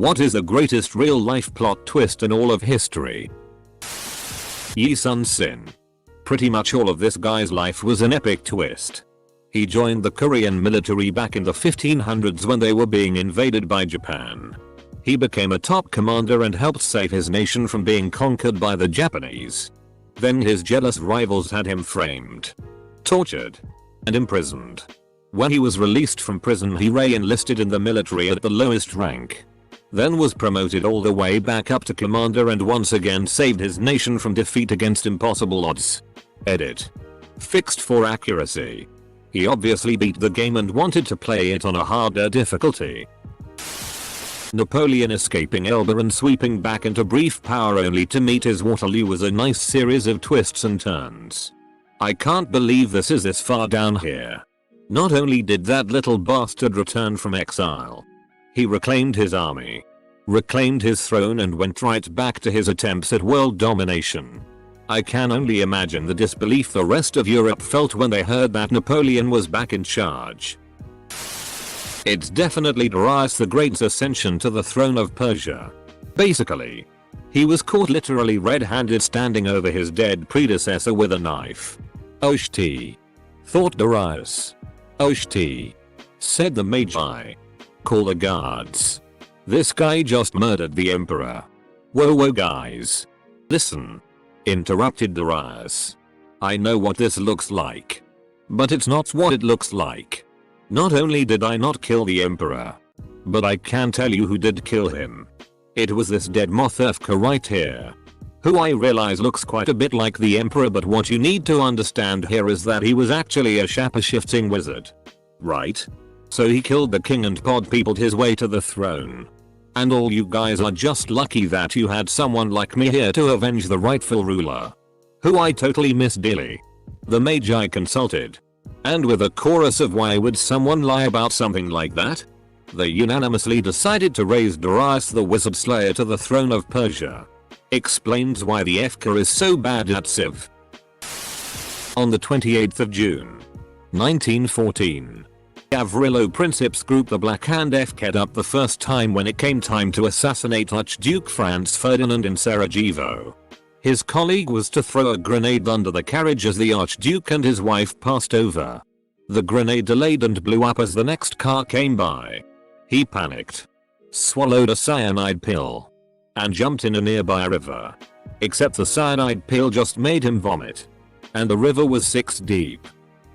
What is the greatest real-life plot twist in all of history? Yi Sun-sin. Pretty much all of this guy's life was an epic twist. He joined the Korean military back in the 1500s when they were being invaded by Japan. He became a top commander and helped save his nation from being conquered by the Japanese. Then his jealous rivals had him framed, tortured, and imprisoned. When he was released from prison, he re-enlisted in the military at the lowest rank. Then was promoted all the way back up to commander and once again saved his nation from defeat against impossible odds. Edit. Fixed for accuracy. He obviously beat the game and wanted to play it on a harder difficulty. Napoleon escaping Elba and sweeping back into brief power only to meet his Waterloo was a nice series of twists and turns. I can't believe this is this far down here. Not only did that little bastard return from exile, he reclaimed his army, reclaimed his throne and went right back to his attempts at world domination. I can only imagine the disbelief the rest of Europe felt when they heard that Napoleon was back in charge. It's definitely Darius the Great's ascension to the throne of Persia. Basically, he was caught literally red-handed standing over his dead predecessor with a knife. Oshti, thought Darius. Oshti, said the Magi. Call the guards. This guy just murdered the emperor. Whoa guys. Listen, interrupted Darius. I know what this looks like. But it's not what it looks like. Not only did I not kill the emperor, but I can tell you who did kill him. It was this dead Mothefka right here, who I realize looks quite a bit like the emperor, but what you need to understand here is that he was actually a shape-shifting wizard. Right? So he killed the king and pod peopled his way to the throne. And all you guys are just lucky that you had someone like me here to avenge the rightful ruler. Who I totally miss dearly. The Magi consulted. And with a chorus of why would someone lie about something like that? They unanimously decided to raise Darius the Wizard Slayer to the throne of Persia. Explains why the FK is so bad at Civ. On the 28th of June, 1914, Gavrilo Princip's group the Black Hand FK'd up the first time when it came time to assassinate Archduke Franz Ferdinand in Sarajevo. His colleague was to throw a grenade under the carriage as the Archduke and his wife passed over. The grenade delayed and blew up as the next car came by. He panicked, swallowed a cyanide pill, and jumped in a nearby river. Except the cyanide pill just made him vomit. And the river was 6 deep.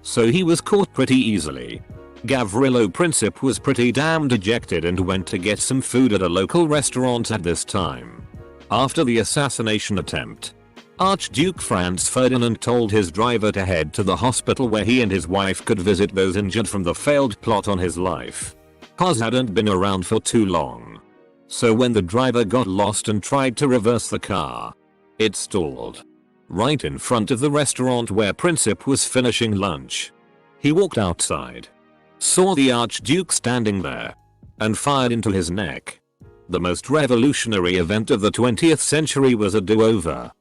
So he was caught pretty easily. Gavrilo Princip was pretty damn dejected and went to get some food at a local restaurant at this time. After the assassination attempt, Archduke Franz Ferdinand told his driver to head to the hospital where he and his wife could visit those injured from the failed plot on his life. Oz hadn't been around for too long. So when the driver got lost and tried to reverse the car, it stalled right in front of the restaurant where Princip was finishing lunch. He walked outside, saw the Archduke standing there, and fired into his neck. The most revolutionary event of the 20th century was a do-over.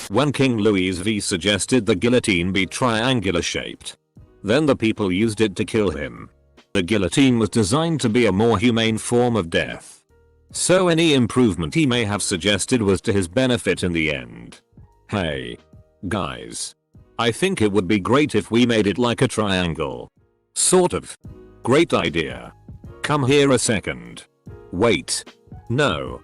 When King Louis V suggested the guillotine be triangular shaped, then the people used it to kill him. The guillotine was designed to be a more humane form of death. So any improvement he may have suggested was to his benefit in the end. Hey, guys. I think it would be great if we made it like a triangle. Sort of. Great idea. Come here a second. Wait. No.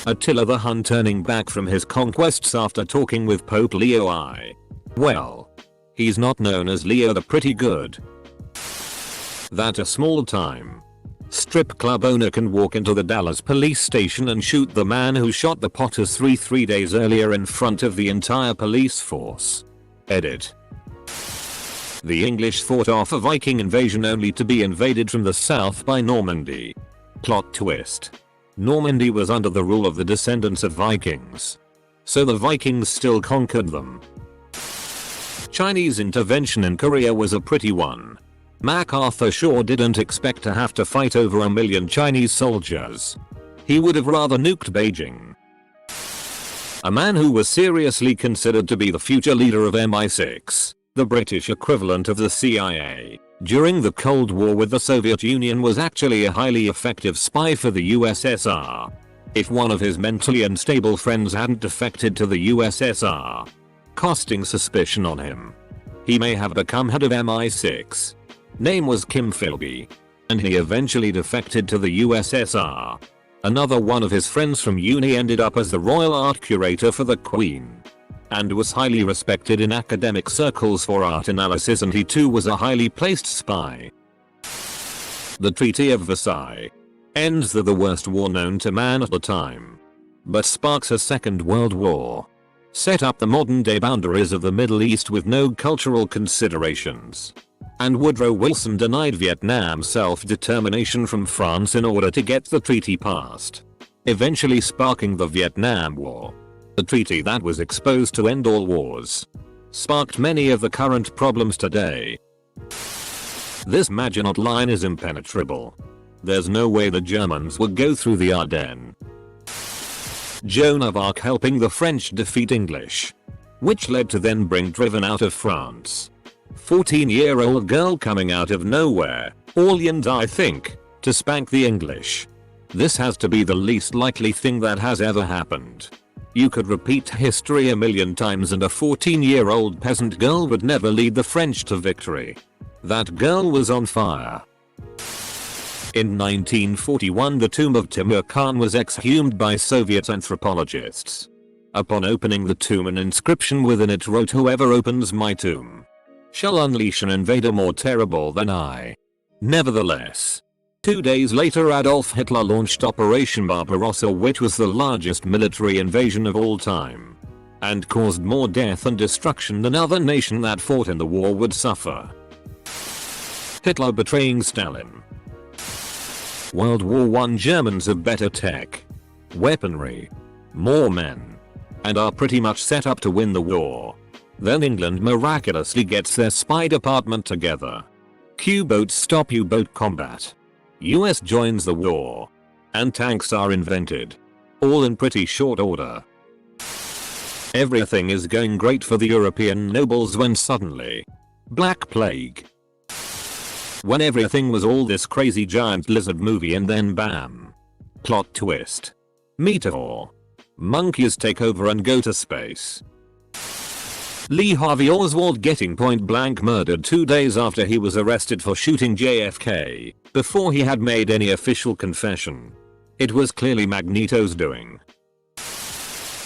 Attila the Hun turning back from his conquests after talking with Pope Leo I. Well, he's not known as Leo the Pretty Good. That a small time strip club owner can walk into the Dallas police station and shoot the man who shot the Potters 3 days earlier in front of the entire police force. Edit. The English fought off a Viking invasion only to be invaded from the south by Normandy. Plot twist. Normandy was under the rule of the descendants of Vikings. So the Vikings still conquered them. Chinese intervention in Korea was a pretty one. MacArthur sure didn't expect to have to fight over 1 million Chinese soldiers. He would have rather nuked Beijing. A man who was seriously considered to be the future leader of MI6, the British equivalent of the CIA, during the Cold War with the Soviet Union was actually a highly effective spy for the USSR. If one of his mentally unstable friends hadn't defected to the USSR, casting suspicion on him, he may have become head of MI6. Name was Kim Philby, and he eventually defected to the USSR. Another one of his friends from uni ended up as the royal art curator for the Queen, and was highly respected in academic circles for art analysis, and he too was a highly placed spy. The Treaty of Versailles ends the worst war known to man at the time, but sparks a second world war. Set up the modern day boundaries of the Middle East with no cultural considerations. And Woodrow Wilson denied Vietnam self-determination from France in order to get the treaty passed, eventually sparking the Vietnam War. The treaty that was exposed to end all wars sparked many of the current problems today. This Maginot Line is impenetrable. There's no way the Germans would go through the Ardennes. Joan of Arc helping the French defeat English, which led to them being driven out of France. 14-year-old girl coming out of nowhere, Orleans I think, to spank the English. This has to be the least likely thing that has ever happened. You could repeat history a million times and a 14-year-old peasant girl would never lead the French to victory. That girl was on fire. In 1941 the tomb of Timur Khan was exhumed by Soviet anthropologists. Upon opening the tomb an inscription within it wrote, "Whoever opens my tomb shall unleash an invader more terrible than I." Nevertheless, 2 days later Adolf Hitler launched Operation Barbarossa, which was the largest military invasion of all time, and caused more death and destruction than other nation that fought in the war would suffer. Hitler betraying Stalin. World War I Germans have better tech, weaponry, more men, and are pretty much set up to win the war. Then England miraculously gets their spy department together. Q-boats stop U-boat combat. US joins the war. And tanks are invented. All in pretty short order. Everything is going great for the European nobles when suddenly, Black Plague. When everything was all this crazy giant lizard movie and then bam. Plot twist. Meteor. Monkeys take over and go to space. Lee Harvey Oswald getting point blank murdered 2 days after he was arrested for shooting JFK, before he had made any official confession. It was clearly Magneto's doing.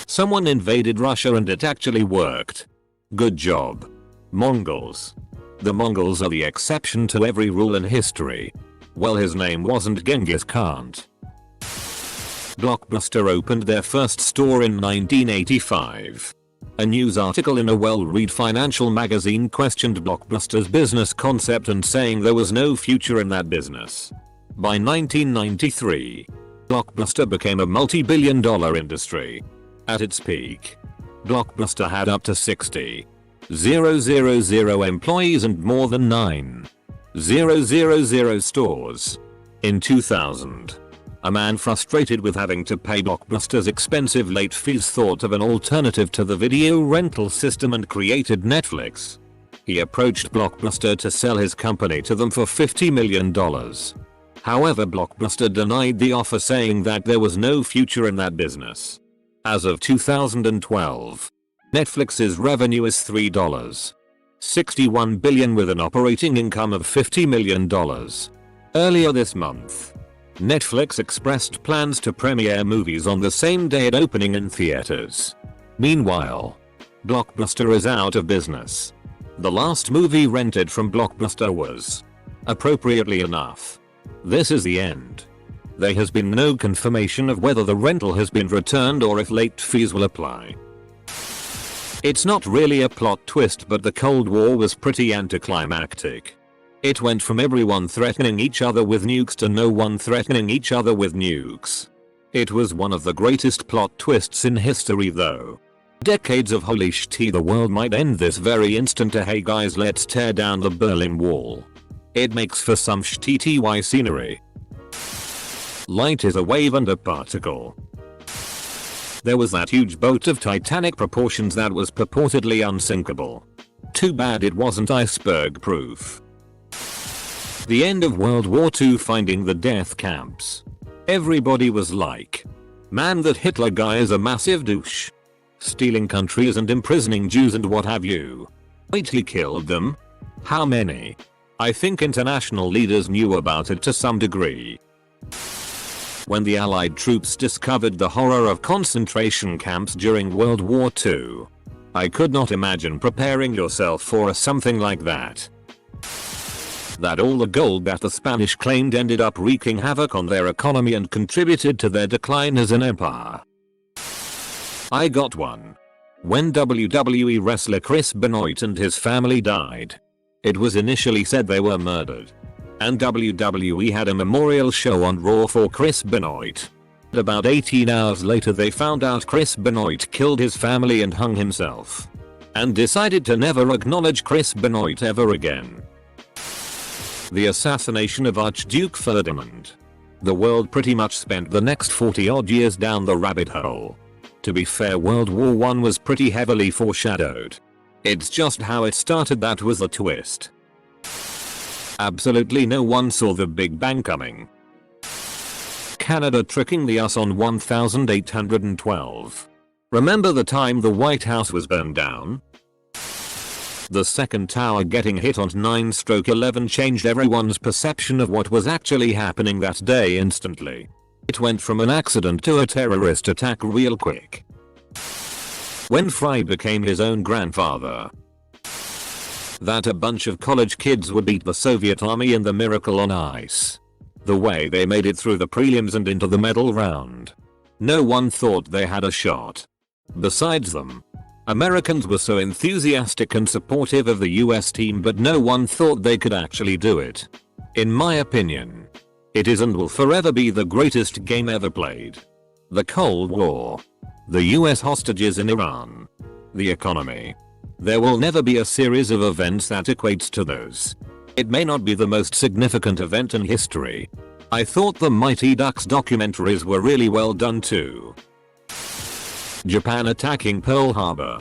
Someone invaded Russia and it actually worked. Good job. Mongols. The Mongols are the exception to every rule in history. Well, his name wasn't Genghis Khan. Blockbuster opened their first store in 1985. A news article in a well-read financial magazine questioned Blockbuster's business concept and saying there was no future in that business. By 1993, Blockbuster became a multi-billion-dollar industry. At its peak, Blockbuster had up to 60,000 employees and more than 9,000 stores. In 2000, a man frustrated with having to pay Blockbuster's expensive late fees thought of an alternative to the video rental system and created Netflix. He approached Blockbuster to sell his company to them for $50 million. However, Blockbuster denied the offer, saying that there was no future in that business. As of 2012, Netflix's revenue is $3.61 billion with an operating income of $50 million. Earlier this month, Netflix expressed plans to premiere movies on the same day at opening in theaters. Meanwhile, Blockbuster is out of business. The last movie rented from Blockbuster was, appropriately enough, This Is the End. There has been no confirmation of whether the rental has been returned or if late fees will apply. It's not really a plot twist, but the Cold War was pretty anticlimactic. It went from everyone threatening each other with nukes to no one threatening each other with nukes. It was one of the greatest plot twists in history though. Decades of holy shit, the world might end this very instant to hey guys, let's tear down the Berlin Wall. It makes for some shitty scenery. Light is a wave and a particle. There was that huge boat of Titanic proportions that was purportedly unsinkable. Too bad it wasn't iceberg proof. The end of World War II, finding the death camps. Everybody was like, man, that Hitler guy is a massive douche. Stealing countries and imprisoning Jews and what have you. Wait, he killed them? How many? I think international leaders knew about it to some degree. When the Allied troops discovered the horror of concentration camps during World War II. I could not imagine preparing yourself for something like that. That all the gold that the Spanish claimed ended up wreaking havoc on their economy and contributed to their decline as an empire. I got one. When WWE wrestler Chris Benoit and his family died. It was initially said they were murdered. And WWE had a memorial show on Raw for Chris Benoit. About 18 hours later they found out Chris Benoit killed his family and hung himself. And decided to never acknowledge Chris Benoit ever again. The assassination of Archduke Ferdinand. The world pretty much spent the next 40 odd years down the rabbit hole. To be fair, World War I was pretty heavily foreshadowed. It's just how it started that was the twist. Absolutely no one saw the Big Bang coming. Canada tricking the US on 1812. Remember the time the White House was burned down? The second tower getting hit on 9/11 changed everyone's perception of what was actually happening that day instantly. It went from an accident to a terrorist attack real quick. When Fry became his own grandfather. That a bunch of college kids would beat the Soviet army in the Miracle on Ice. The way they made it through the prelims and into the medal round. No one thought they had a shot. Besides them. Americans were so enthusiastic and supportive of the US team, but no one thought they could actually do it. In my opinion. It is and will forever be the greatest game ever played. The Cold War. The US hostages in Iran. The economy. There will never be a series of events that equates to those. It may not be the most significant event in history. I thought the Mighty Ducks documentaries were really well done too. Japan attacking Pearl Harbor.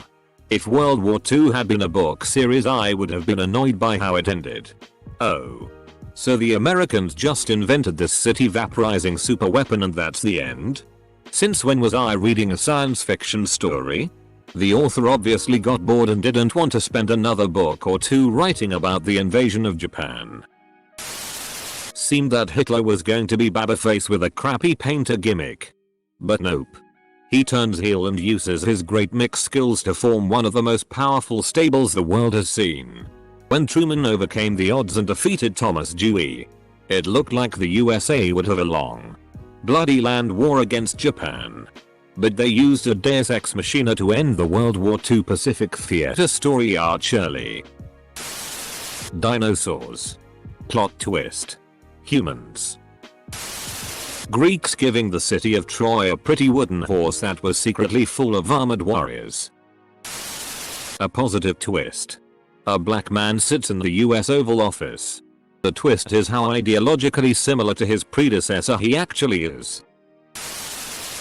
If World War II had been a book series, I would have been annoyed by how it ended. Oh. So the Americans just invented this city vaporizing superweapon and that's the end? Since when was I reading a science fiction story? The author obviously got bored and didn't want to spend another book or two writing about the invasion of Japan. Seemed that Hitler was going to be Babyface with a crappy painter gimmick. But nope. He turns heel and uses his great mix skills to form one of the most powerful stables the world has seen. When Truman overcame the odds and defeated Thomas Dewey, it looked like the USA would have a long, bloody land war against Japan. But they used a Deus Ex Machina to end the World War II Pacific Theater story arc early. Dinosaurs. Plot twist. Humans. Greeks giving the city of Troy a pretty wooden horse that was secretly full of armored warriors. A positive twist. A black man sits in the US Oval Office. The twist is how ideologically similar to his predecessor he actually is.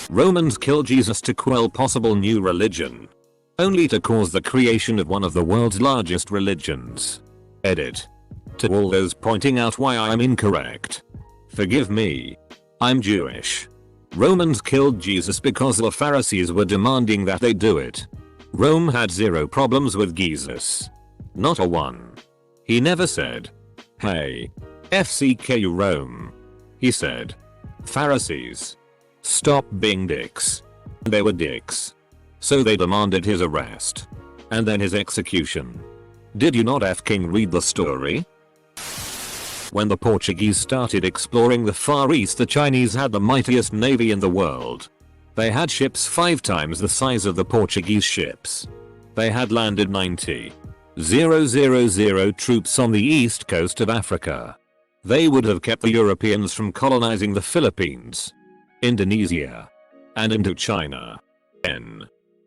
Romans kill Jesus to quell possible new religion. Only to cause the creation of one of the world's largest religions. Edit. To all those pointing out why I'm incorrect. Forgive me. I'm Jewish. Romans killed Jesus because the Pharisees were demanding that they do it. Rome had zero problems with Jesus. Not a one. He never said, "Hey, FCK Rome." He said, "Pharisees, stop being dicks." They were dicks. So they demanded his arrest. And then his execution. Did you not f***ing read the story? When the Portuguese started exploring the Far East, the Chinese had the mightiest navy in the world. They had ships 5 times the size of the Portuguese ships. They had landed 90,000 troops on the east coast of Africa. They would have kept the Europeans from colonizing the Philippines, Indonesia, and Indochina.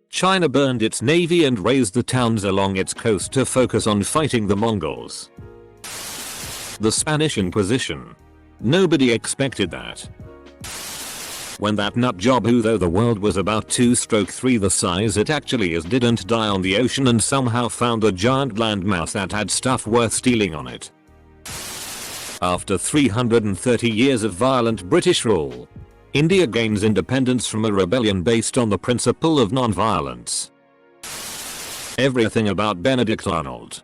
China burned its navy and razed the towns along its coast to focus on fighting the Mongols. The Spanish Inquisition. Nobody expected that. When that nutjob, who though the world was about 2/3 the size it actually is, didn't die on the ocean and somehow found a giant landmass that had stuff worth stealing on it. After 330 years of violent British rule, India gains independence from a rebellion based on the principle of non-violence. Everything about Benedict Arnold.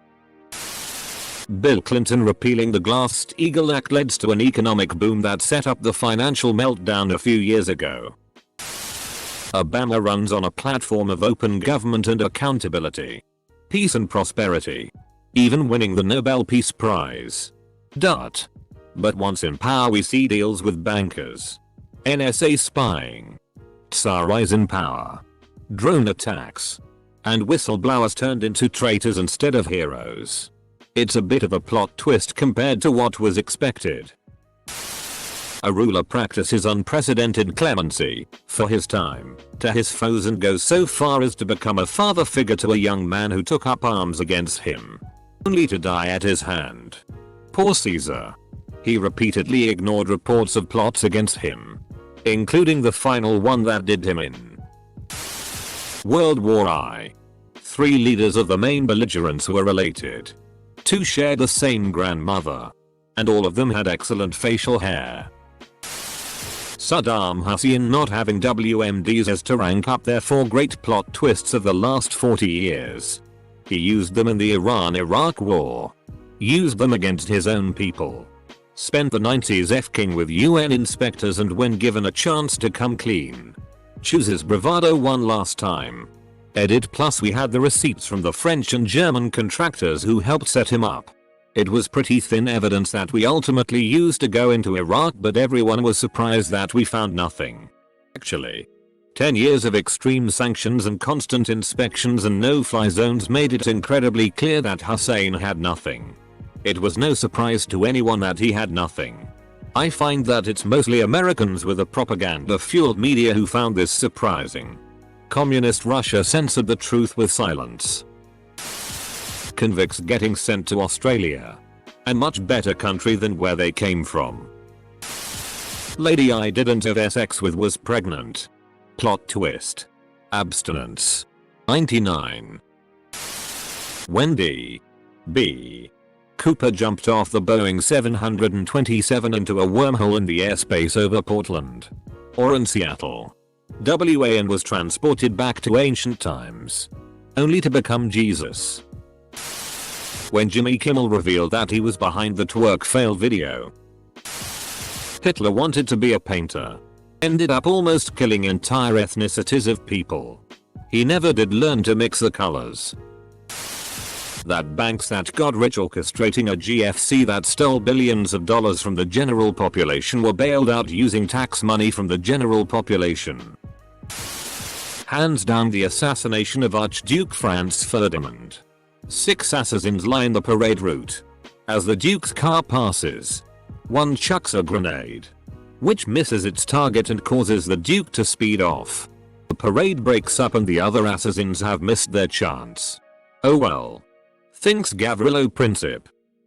Bill Clinton repealing the Glass-Steagall Act led to an economic boom that set up the financial meltdown a few years ago. Obama runs on a platform of open government and accountability, peace and prosperity, even winning the Nobel Peace Prize. But once in power we see deals with bankers, NSA spying, Tsaris in power, drone attacks, and whistleblowers turned into traitors instead of heroes. It's a bit of a plot twist compared to what was expected. A ruler practices unprecedented clemency for his time to his foes and goes so far as to become a father figure to a young man who took up arms against him, only to die at his hand. Poor Caesar. He repeatedly ignored reports of plots against him, including the final one that did him in. World War I. 3 leaders of the main belligerents were related. 2 shared the same grandmother, and all of them had excellent facial hair. Saddam Hussein not having WMDs as to rank up their 4 great plot twists of the last 40 years. He used them in the Iran-Iraq war. Used them against his own people. Spent the 90s F-king with UN inspectors and when given a chance to come clean, chooses bravado one last time. Edit plus we had the receipts from the French and German contractors who helped set him up. It was pretty thin evidence that we ultimately used to go into Iraq, but everyone was surprised that we found nothing. Actually, 10 years of extreme sanctions and constant inspections and no-fly zones made it incredibly clear that Hussein had nothing. It was no surprise to anyone that he had nothing. I find that it's mostly Americans with a propaganda-fueled media who found this surprising. Communist Russia censored the truth with silence. Convicts getting sent to Australia. A much better country than where they came from. Lady I didn't have sex with was pregnant. Plot twist. Abstinence. 99. Wendy B. Cooper jumped off the Boeing 727 into a wormhole in the airspace over Portland, or in Seattle, WA, and was transported back to ancient times, only to become Jesus. When Jimmy Kimmel revealed that he was behind the twerk fail video. Hitler wanted to be a painter. Ended up almost killing entire ethnicities of people. He never did learn to mix the colors. That banks that got rich orchestrating a GFC that stole billions of dollars from the general population were bailed out using tax money from the general population. Hands down the assassination of Archduke Franz Ferdinand. 6 assassins line the parade route. As the Duke's car passes, one chucks a grenade, which misses its target and causes the Duke to speed off. The parade breaks up and the other assassins have missed their chance. Oh well. Thinks Gavrilo Princip.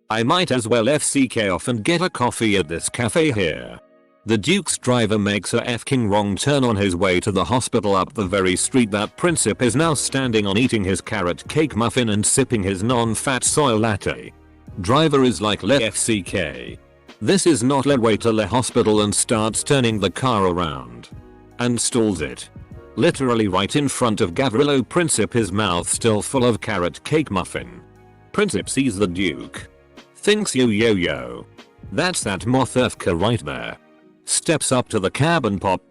I might as well FCK off and get a coffee at this cafe here. The Duke's driver makes a f-king wrong turn on his way to the hospital up the very street that Princip is now standing on, eating his carrot cake muffin and sipping his non-fat soy latte. Driver is like, le FCK. This is not le way to le hospital, and starts turning the car around. And stalls it. Literally right in front of Gavrilo Princip, his mouth still full of carrot cake muffin. Princip sees the Duke. Thinks yo. That's that Mothurfka right there. Steps up to the cab and pop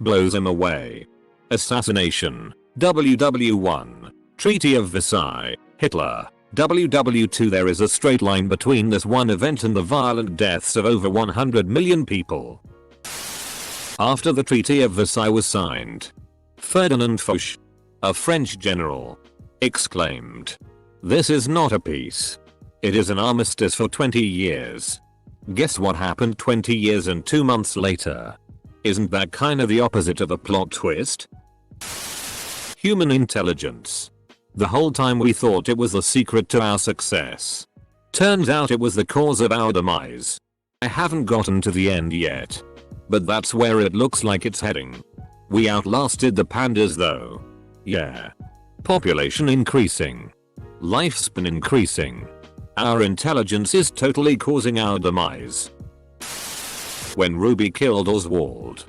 blows him away. Assassination. WW1. Treaty of Versailles. Hitler. WW2. There is a straight line between this one event and the violent deaths of over 100 million people. After the Treaty of Versailles was signed, Ferdinand Foch, a French general, exclaimed, "This is not a peace. It is an armistice for 20 years. Guess what happened 20 years and 2 months later? Isn't that kinda the opposite of a plot twist? Human intelligence. The whole time we thought it was the secret to our success. Turns out it was the cause of our demise. I haven't gotten to the end yet, but that's where it looks like it's heading. We outlasted the pandas though. Yeah. Population increasing. Lifespan increasing. Our intelligence is totally causing our demise. When Ruby killed Oswald.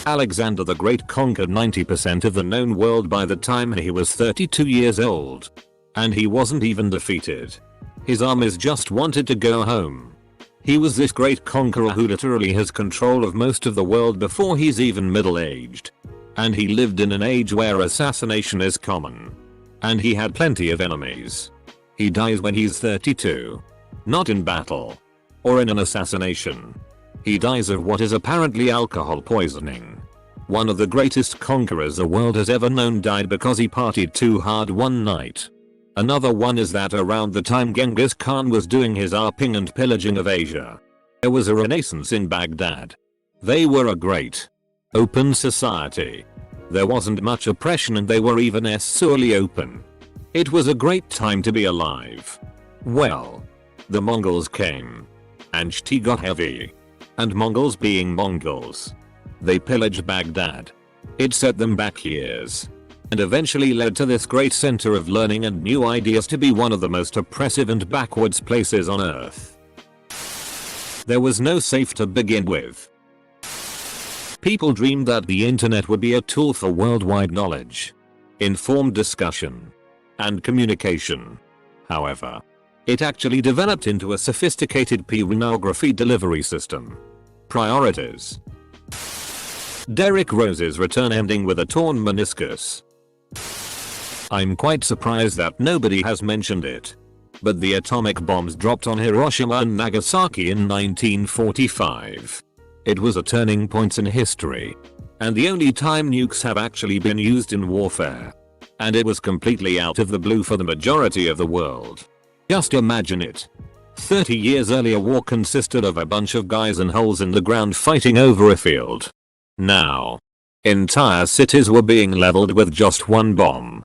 Alexander the Great conquered 90% of the known world by the time he was 32 years old. And he wasn't even defeated. His armies just wanted to go home. He was this great conqueror who literally has control of most of the world before he's even middle-aged. And he lived in an age where assassination is common. And he had plenty of enemies. He dies when he's 32. Not in battle. Or in an assassination. He dies of what is apparently alcohol poisoning. One of the greatest conquerors the world has ever known died because he partied too hard one night. Another one is that around the time Genghis Khan was doing his raping and pillaging of Asia, there was a renaissance in Baghdad. They were a great, open society. There wasn't much oppression and they were even surely open. It was a great time to be alive. Well, the Mongols came. And shit got heavy. And Mongols being Mongols. They pillaged Baghdad. It set them back years. And eventually led to this great center of learning and new ideas to be one of the most oppressive and backwards places on earth. There was no safe to begin with. People dreamed that the internet would be a tool for worldwide knowledge, informed discussion, and communication. However, it actually developed into a sophisticated pornography delivery system. Priorities. Derrick Rose's return ending with a torn meniscus. I'm quite surprised that nobody has mentioned it. But the atomic bombs dropped on Hiroshima and Nagasaki in 1945. It was a turning point in history. And the only time nukes have actually been used in warfare. And it was completely out of the blue for the majority of the world. Just imagine it. 30 years earlier, war consisted of a bunch of guys in holes in the ground fighting over a field. Now, entire cities were being leveled with just one bomb.